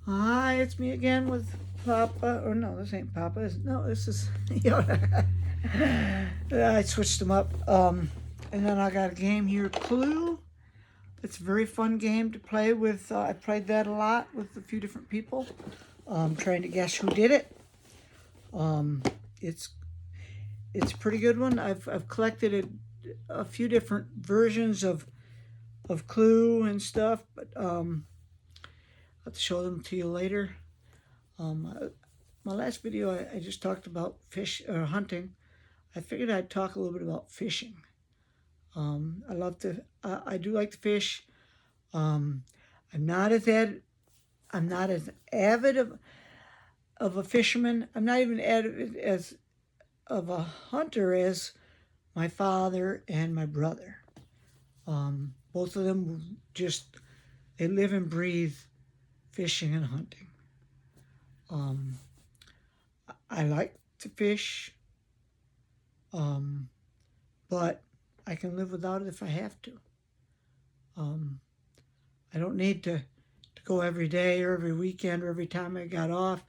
Hi, it's me again with Papa. Or no, this ain't Papa. No, this is Yoda. I switched them up. And then I got a game here, Clue. It's a very fun game to play with. I played that a lot with a few different people, trying to guess who did it. Um, it's it's a pretty good one. I've collected a few different versions of Clue and stuff, but I'll have to show them to you later. Um, my last video, I just talked about fish or hunting. I figured I'd talk a little bit about fishing. I love to. I do like to fish. Um, I'm not as I'm not as avid of a fisherman. I'm not even avid as of a hunter as my father and my brother. Both of them just they live and breathe fishing and hunting. Um, I like to fish, um, but I can live without it if I have to. Um, I don't need to go every day or every weekend or every time I got off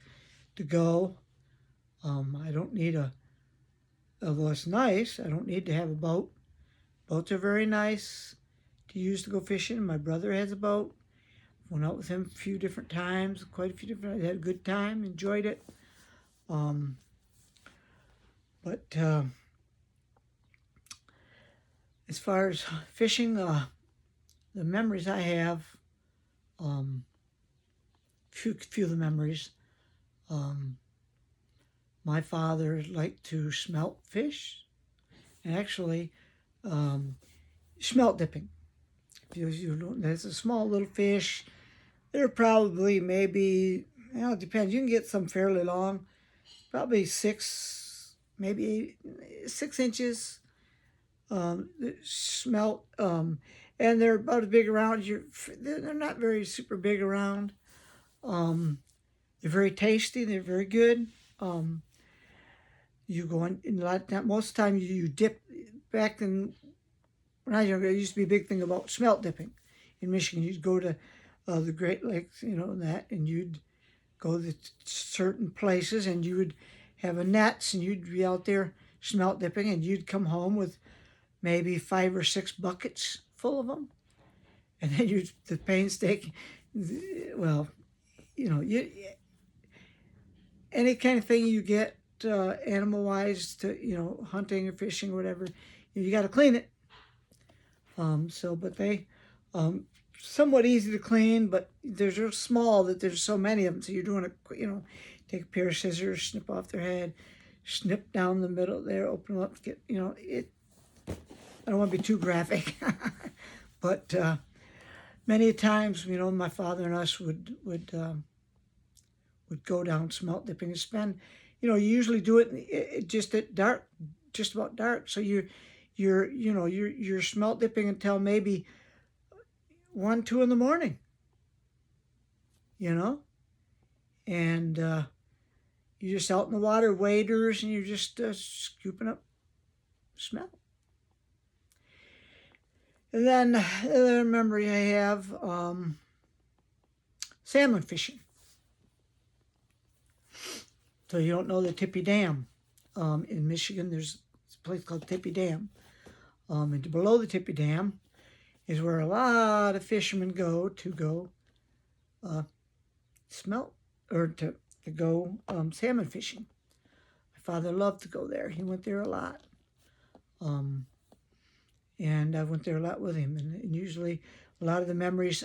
to go. I don't need although it's nice, I don't need to have a boat. Boats are very nice to use to go fishing. My brother has a boat. Went out with him a few different times, quite a few different. I had a good time, enjoyed it. Um, but as far as fishing, the memories I have, um, few of the memories. Um, my father liked to smelt fish, and actually, um, smelt dipping. There's a small little fish. They're probably maybe, it depends. You can get some fairly long, probably maybe 6 inches. Smelt, and they're about as big around. They're not very super big around. Um, they're very tasty. They're very good. Um, you go in a lot of time. Most of the time, you dip. Back in when I was younger, it used to be a big thing about smelt dipping in Michigan. You'd go to the Great Lakes, and you'd go to certain places, and you would have a nets, and you'd be out there smelt dipping, and you'd come home with maybe 5 or 6 buckets full of them, and then you the painstaking. Well, you any kind of thing you get animal wise to hunting or fishing or whatever, you got to clean it. But they somewhat easy to clean, but they're so small that there's so many of them. So you're doing take a pair of scissors, snip off their head, snip down the middle there, open them up, get it. I don't want to be too graphic, but many times my father and us would go down smelt dipping and spend. You usually do it just at dark, just about dark. So you're smelt dipping until maybe 1, 2 in the morning. You know, and you're just out in the water, waders, and you're just scooping up smelt. And then the other memory I have, salmon fishing. So you don't know the Tippy Dam. In Michigan, there's a place called Tippy Dam. And below the Tippy Dam is where a lot of fishermen go to go smelt or to go salmon fishing. My father loved to go there. He went there a lot. And I went there a lot with him. And usually a lot of the memories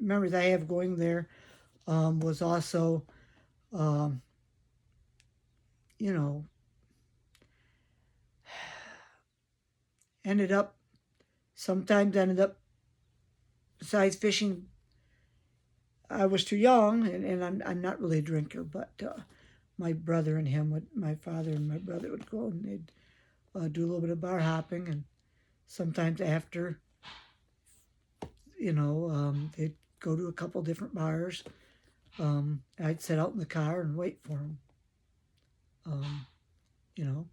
memories I have going there was also, um, you know, ended up, sometimes ended up, besides fishing, I was too young, and I'm not really a drinker, but my brother and my father and my brother would go and they'd do a little bit of bar hopping, and sometimes after, they'd go to a couple different bars. I'd sit out in the car and wait for them. Um, a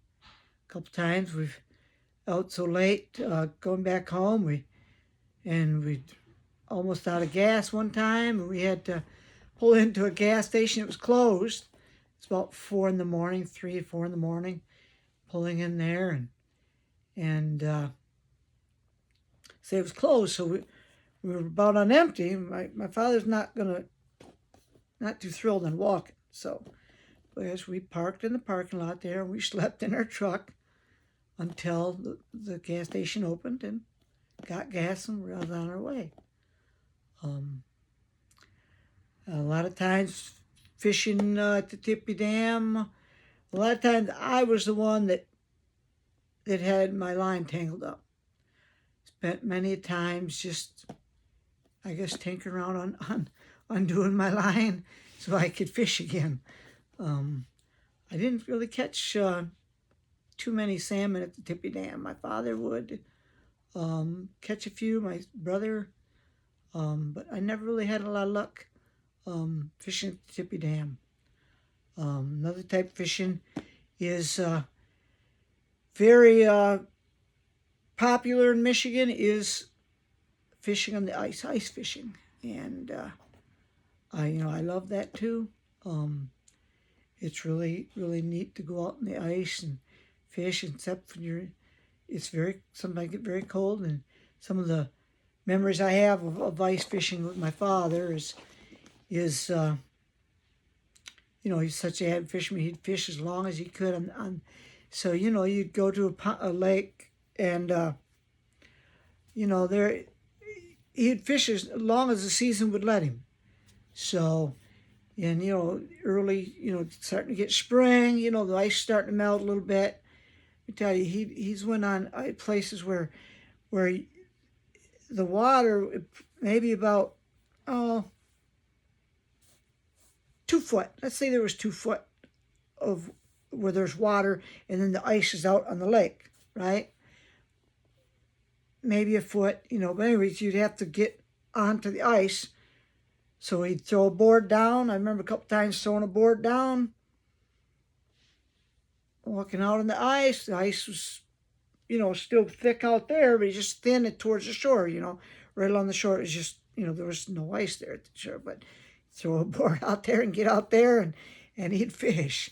couple times we've out so late going back home, we'd almost out of gas one time, and we had to pull into a gas station. It was closed. It's about 4 in the morning, 3 or 4 in the morning, pulling in there, and say it was closed, so we were about on empty. My father's not too thrilled on walking, so as we parked in the parking lot there, and we slept in our truck until the gas station opened and got gas, and we were on our way. A lot of times fishing at the Tippy Dam. A lot of times I was the one that had my line tangled up. Spent many times just, I guess, tinkering around on undoing my line so I could fish again. I didn't really catch too many salmon at the Tippy Dam. My father would catch a few, my brother, but I never really had a lot of luck fishing at the Tippy Dam. Another type of fishing is very popular in Michigan is fishing on the ice fishing, and I love that too. It's really neat to go out in the ice and fish, except when sometimes get very cold. And some of the memories I have of ice fishing with my father is he's such a avid fisherman. He'd fish as long as he could so you'd go to a lake, and there he'd fish as long as the season would let him. So, and early, starting to get spring, the ice starting to melt a little bit. I tell you, he's went on places where the water maybe about 2 foot. Let's say there was 2 foot of where there's water, and then the ice is out on the lake, right? Maybe a foot, but anyways, you'd have to get onto the ice. So he'd throw a board down. I remember a couple times throwing a board down, walking out on the ice. The ice was, still thick out there, but just thin it towards the shore, right along the shore. It was just, there was no ice there at the shore, but throw a board out there and get out there and eat fish.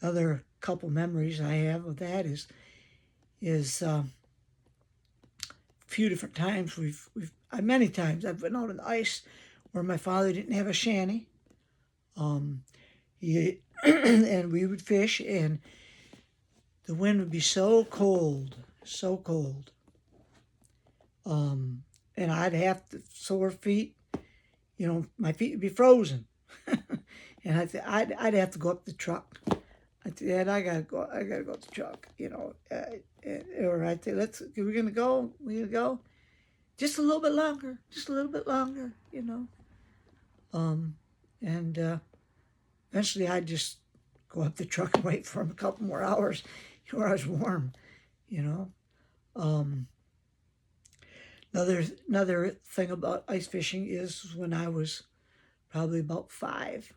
Other couple memories I have of that is a few different times many times I've been out on the ice where my father didn't have a shanty. And we would fish, and the wind would be so cold, and I'd have to sore feet. My feet would be frozen, and I'd have to go up the truck. I'd say, Dad, I gotta go up the truck. Or I'd say, we're gonna go. Just a little bit longer. And eventually I'd just go up the truck and wait for him a couple more hours where I was warm. Another thing about ice fishing is when I was probably about 5.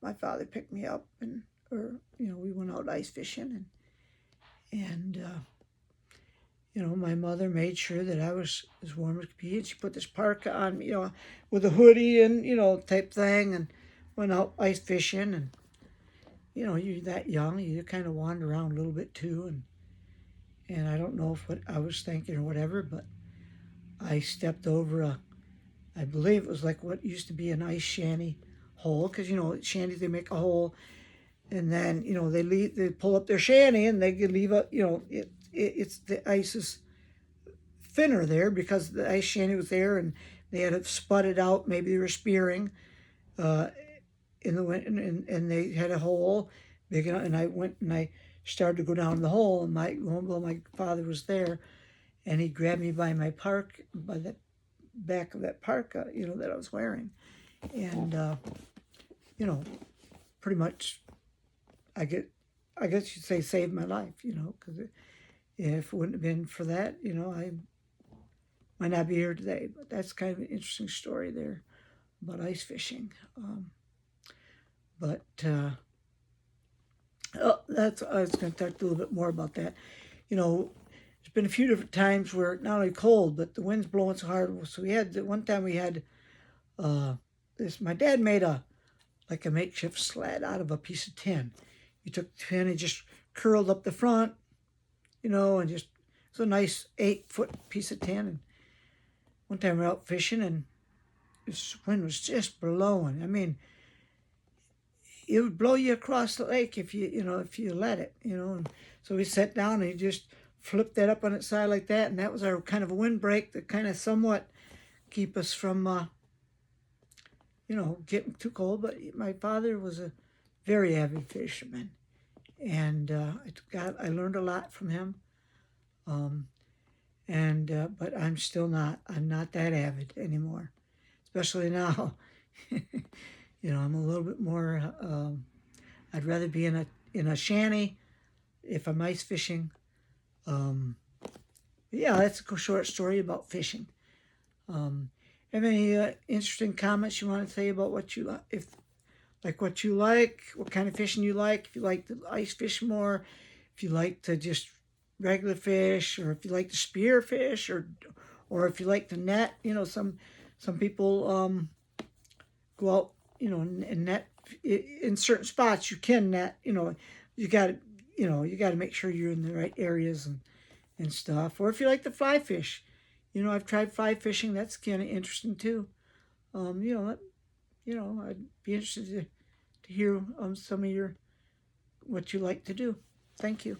My father picked me up, we went out ice fishing, and my mother made sure that I was as warm as could be, and she put this parka on me, with a hoodie and type thing, and went out ice fishing. And you're that young, you kind of wander around a little bit too, and I don't know what I was thinking or whatever, but I stepped over I believe it was like what used to be an ice shanty hole, because shanties, they make a hole, and then they pull up their shanty, and they could leave it's the ice is thinner there because the ice shanty was there, and they had it sputted out. Maybe they were spearing in the winter, and they had a hole big enough. And I went and I started to go down the hole, and my father was there, and he grabbed me by the back of that parka, that I was wearing, and pretty much, I guess you'd say saved my life, because if it wouldn't have been for that, I might not be here today. But that's kind of an interesting story there about ice fishing. I was going to talk a little bit more about that. There's been a few different times where not only cold, but the wind's blowing so hard. So one time we had this. My dad made a like a makeshift sled out of a piece of tin. He took the tin and just curled up the front, and just it's a nice 8-foot piece of tin. And one time we were out fishing and this wind was just blowing. I mean, it would blow you across the lake if if you let it. And so we sat down and he just flipped that up on its side like that, and that was our kind of a windbreak that kind of somewhat keep us from getting too cold. But my father was a very avid fisherman, and I learned a lot from him. But I'm still not. I'm not that avid anymore, especially now. I'm a little bit more. I'd rather be in a shanty if I'm ice fishing. Yeah, that's a short story about fishing. Have any interesting comments you want to say about what you what you like, what kind of fishing you like? If you like to ice fish more, if you like to just regular fish, or if you like to spear fish, or if you like to net. Some people go out, and net in certain spots. You can net. You got to you got to make sure you're in the right areas and stuff. Or if you like to fly fish, I've tried fly fishing. That's kind of interesting too. I'd be interested to hear some of what you like to do. Thank you.